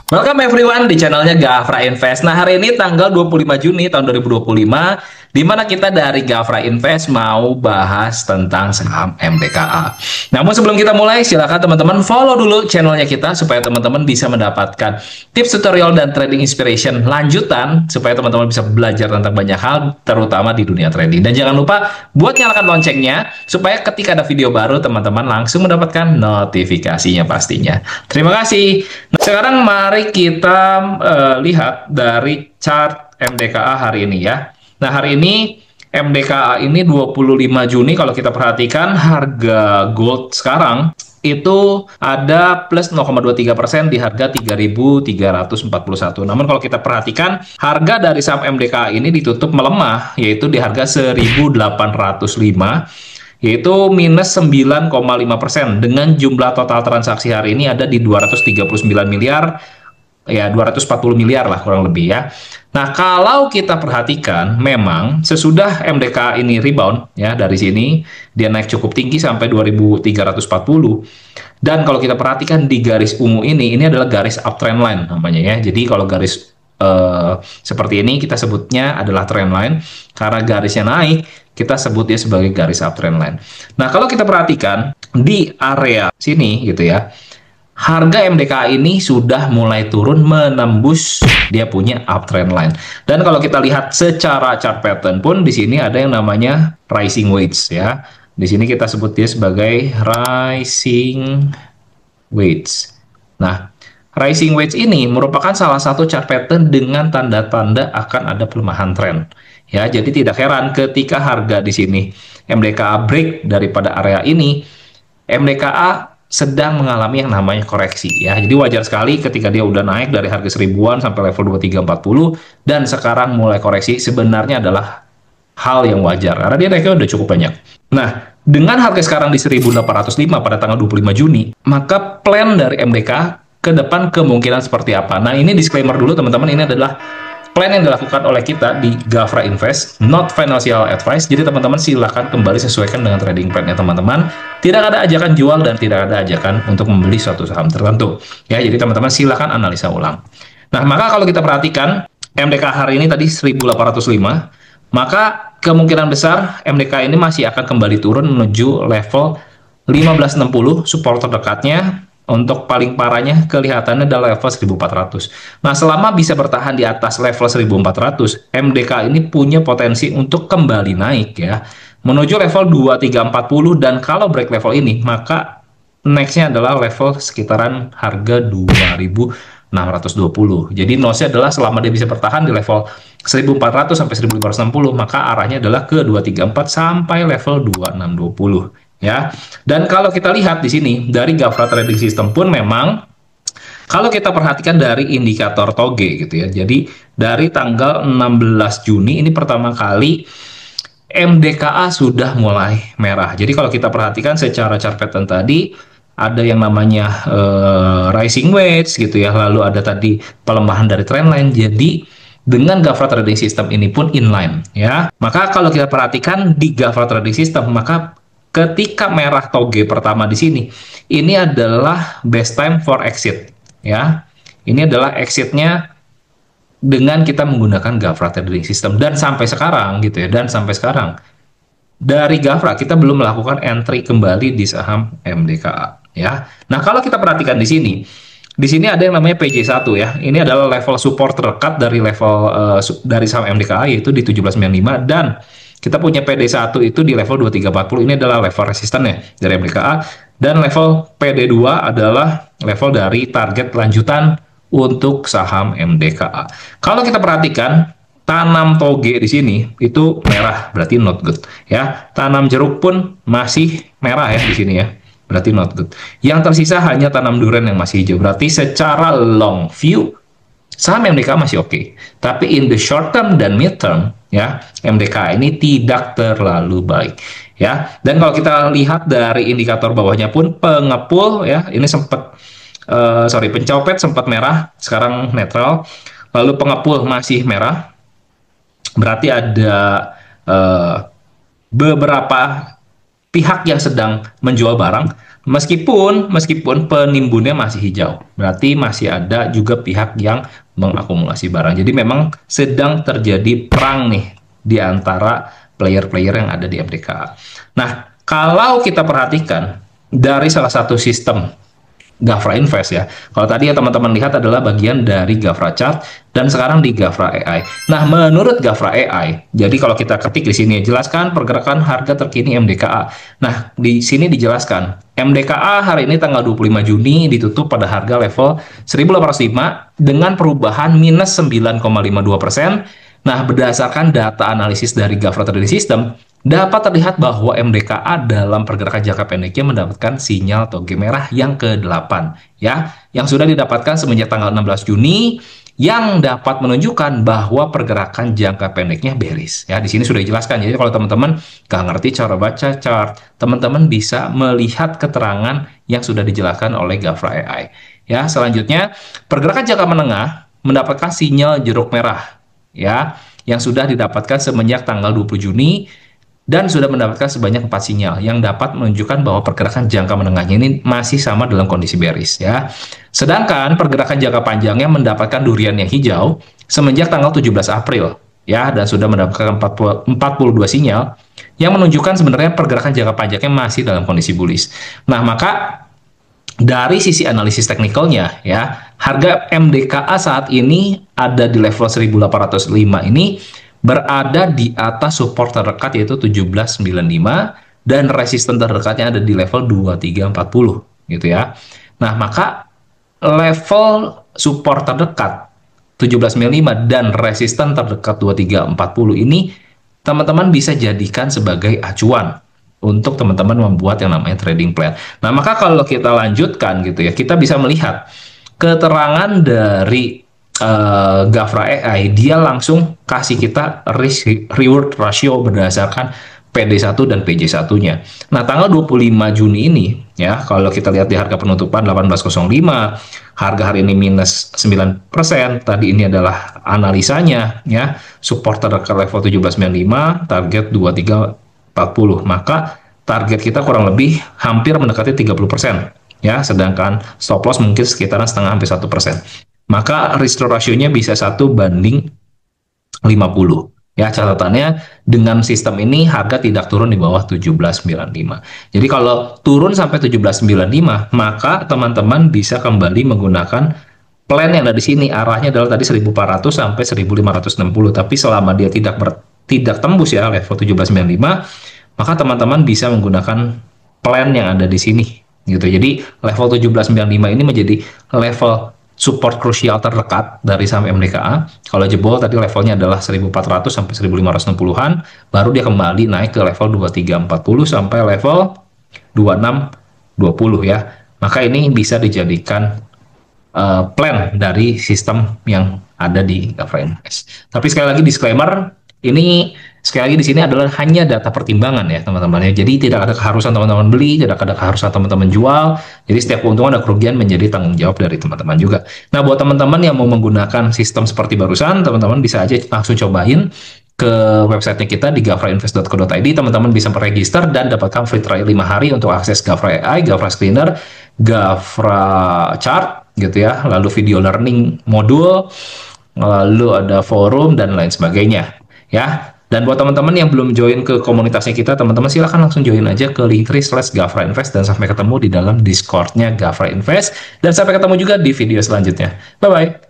Welcome everyone di channelnya Gafra Invest. Nah, hari ini tanggal 25 Juni tahun 2025, di mana kita dari Gafra Invest mau bahas tentang saham MDKA. Namun sebelum kita mulai, silakan teman-teman follow dulu channelnya kita supaya teman-teman bisa mendapatkan tips tutorial dan trading inspiration lanjutan supaya teman-teman bisa belajar tentang banyak hal, terutama di dunia trading. Dan jangan lupa buat nyalakan loncengnya supaya ketika ada video baru, teman-teman langsung mendapatkan notifikasinya pastinya. Terima kasih. Nah, sekarang mari kita lihat dari chart MDKA hari ini ya. Nah, hari ini MDKA ini 25 Juni kalau kita perhatikan harga gold sekarang itu ada plus 0,23% di harga 3.341. Namun kalau kita perhatikan harga dari saham MDKA ini ditutup melemah yaitu di harga 1.805, yaitu minus 9,5% dengan jumlah total transaksi hari ini ada di 239 miliar, ya 240 miliar lah kurang lebih ya. Nah, kalau kita perhatikan memang sesudah MDKA ini rebound ya, dari sini dia naik cukup tinggi sampai 2.340, dan kalau kita perhatikan di garis ungu ini adalah garis uptrend line namanya ya. Jadi kalau garis seperti ini kita sebutnya adalah trend line, karena garisnya naik kita sebut dia sebagai garis uptrend line. Nah, kalau kita perhatikan di area sini gitu ya, harga MDKA ini sudah mulai turun menembus dia punya uptrend line. Dan kalau kita lihat secara chart pattern pun di sini ada yang namanya rising wedge ya. Di sini kita sebut dia sebagai rising wedge. Nah, rising wedge ini merupakan salah satu chart pattern dengan tanda-tanda akan ada pelemahan tren. Ya, jadi tidak heran ketika harga di sini MDKA break daripada area ini, MDKA sedang mengalami yang namanya koreksi ya. Jadi wajar sekali ketika dia udah naik dari harga 1000-an sampai level 2340 dan sekarang mulai koreksi, sebenarnya adalah hal yang wajar karena dia naiknya udah cukup banyak. Nah, dengan harga sekarang di 1.805 pada tanggal 25 Juni, maka plan dari MDKA ke depan kemungkinan seperti apa? Nah, ini disclaimer dulu teman-teman, ini adalah plan yang dilakukan oleh kita di Gafra Invest, not financial advice. Jadi teman-teman silahkan kembali sesuaikan dengan trading plan-nya teman-teman. Tidak ada ajakan jual dan tidak ada ajakan untuk membeli suatu saham tertentu. Ya, jadi teman-teman silahkan analisa ulang. Nah, maka kalau kita perhatikan MDKA hari ini tadi 1.805, maka kemungkinan besar MDKA ini masih akan kembali turun menuju level 1560 support terdekatnya. Untuk paling parahnya kelihatannya adalah level 1400. Nah, selama bisa bertahan di atas level 1400, MDKA ini punya potensi untuk kembali naik ya, menuju level 2340, dan kalau break level ini, maka next-nya adalah level sekitaran harga 2620. Jadi notes-nya adalah selama dia bisa bertahan di level 1400 sampai 1560, maka arahnya adalah ke 234 sampai level 2620. Ya, dan kalau kita lihat di sini dari Gafra Trading System pun memang kalau kita perhatikan dari indikator toge gitu ya. Jadi dari tanggal 16 Juni ini pertama kali MDKA sudah mulai merah. Jadi kalau kita perhatikan secara chart pattern tadi ada yang namanya rising wedge gitu ya, lalu ada tadi pelemahan dari trendline. Jadi dengan Gafra Trading System ini pun inline ya. Maka kalau kita perhatikan di Gafra Trading System, maka ketika merah toge pertama di sini, ini adalah best time for exit ya. Ini adalah exitnya dengan kita menggunakan Gafra Trading System, dan sampai sekarang gitu ya, dan sampai sekarang dari Gafra kita belum melakukan entry kembali di saham MDKA ya. Nah, kalau kita perhatikan di sini ada yang namanya PJ1 ya. Ini adalah level support terdekat dari level dari saham MDKA, yaitu di 1795, dan kita punya PD1 itu di level 2340. Ini adalah level resistannya dari MDKA, dan level PD2 adalah level dari target lanjutan untuk saham MDKA. Kalau kita perhatikan tanam toge di sini itu merah, berarti not good ya. Tanam jeruk pun masih merah ya di sini ya, berarti not good. Yang tersisa hanya tanam durian yang masih hijau, berarti secara long view saham MDKA masih oke. Tapi in the short term dan mid term ya, MDKA ini tidak terlalu baik ya. Dan kalau kita lihat dari indikator bawahnya pun pengepul ya, ini sempat pencopet sempat merah, sekarang netral, lalu pengepul masih merah, berarti ada beberapa pihak yang sedang menjual barang, meskipun penimbunnya masih hijau, berarti masih ada juga pihak yang mengakumulasi barang. Jadi memang sedang terjadi perang nih di antara player-player yang ada di MDKA. Nah, kalau kita perhatikan dari salah satu sistem Gafra Invest ya. Kalau tadi yang teman-teman lihat adalah bagian dari Gafra Chart dan sekarang di Gafra AI. Nah, menurut Gafra AI, jadi kalau kita ketik di sini jelaskan pergerakan harga terkini MDKA. Nah, di sini dijelaskan MDKA hari ini tanggal 25 Juni ditutup pada harga level 1.805 dengan perubahan minus 9,52%. Nah, berdasarkan data analisis dari Gafra Trading System, dapat terlihat bahwa MDKA dalam pergerakan jangka pendeknya mendapatkan sinyal toge merah yang ke-8 ya, yang sudah didapatkan semenjak tanggal 16 Juni yang dapat menunjukkan bahwa pergerakan jangka pendeknya bearish ya. Di sini sudah dijelaskan. Jadi kalau teman-teman nggak ngerti cara baca chart, teman-teman bisa melihat keterangan yang sudah dijelaskan oleh Gafra AI. Ya, selanjutnya pergerakan jangka menengah mendapatkan sinyal jeruk merah ya, yang sudah didapatkan semenjak tanggal 20 Juni dan sudah mendapatkan sebanyak 4 sinyal yang dapat menunjukkan bahwa pergerakan jangka menengahnya ini masih sama dalam kondisi bearish ya. Sedangkan pergerakan jangka panjangnya mendapatkan durian yang hijau semenjak tanggal 17 April ya, dan sudah mendapatkan 42 sinyal yang menunjukkan sebenarnya pergerakan jangka panjangnya masih dalam kondisi bullish. Nah, maka dari sisi analisis teknikalnya ya, harga MDKA saat ini ada di level 1805 ini berada di atas support terdekat yaitu 1795 dan resisten terdekatnya ada di level 2340 gitu ya. Nah, maka level support terdekat 1795 dan resisten terdekat 2340 ini teman-teman bisa jadikan sebagai acuan untuk teman-teman membuat yang namanya trading plan. Nah, maka kalau kita lanjutkan gitu ya, kita bisa melihat keterangan dari Gafra AI, dia langsung kasih kita risk reward ratio berdasarkan PD1 dan PJ1-nya. Nah, tanggal 25 Juni ini ya, kalau kita lihat di harga penutupan 18.05, harga hari ini minus 9%. Tadi ini adalah analisanya ya, support terdekat level 1795, target 2340. Maka target kita kurang lebih hampir mendekati 30% ya, sedangkan stop loss mungkin sekitaran setengah sampai 1%. Maka risk ratio-nya bisa 1:50. Ya, catatannya dengan sistem ini harga tidak turun di bawah 1795. Jadi kalau turun sampai 1795, maka teman-teman bisa kembali menggunakan plan yang ada di sini. Arahnya adalah tadi 1400 sampai 1560. Tapi selama dia tidak tembus ya level 1795, maka teman-teman bisa menggunakan plan yang ada di sini gitu. Jadi level 1795 ini menjadi level support krusial terdekat dari saham MDKA. Kalau jebol tadi levelnya adalah 1400 sampai 1560-an, baru dia kembali naik ke level 2340 sampai level 2620 ya. Maka ini bisa dijadikan plan dari sistem yang ada di Gafra Invest. Tapi sekali lagi disclaimer, ini sekali lagi di sini adalah hanya data pertimbangan ya teman-teman ya. Jadi tidak ada keharusan teman-teman beli, tidak ada keharusan teman-teman jual. Jadi setiap keuntungan dan kerugian menjadi tanggung jawab dari teman-teman juga. Nah, buat teman-teman yang mau menggunakan sistem seperti barusan, teman-teman bisa aja langsung cobain ke websitenya kita di gafrainvest.co.id. Teman-teman bisa meregister dan dapatkan free trial 5 hari untuk akses Gafra AI, Gafra Screener, Gafra Chart gitu ya, lalu video learning modul, lalu ada forum dan lain sebagainya ya. Dan buat teman-teman yang belum join ke komunitasnya kita, teman-teman silahkan langsung join aja ke linktree/Gafra Invest dan sampai ketemu di dalam Discord-nya Gafra Invest. Dan sampai ketemu juga di video selanjutnya. Bye-bye.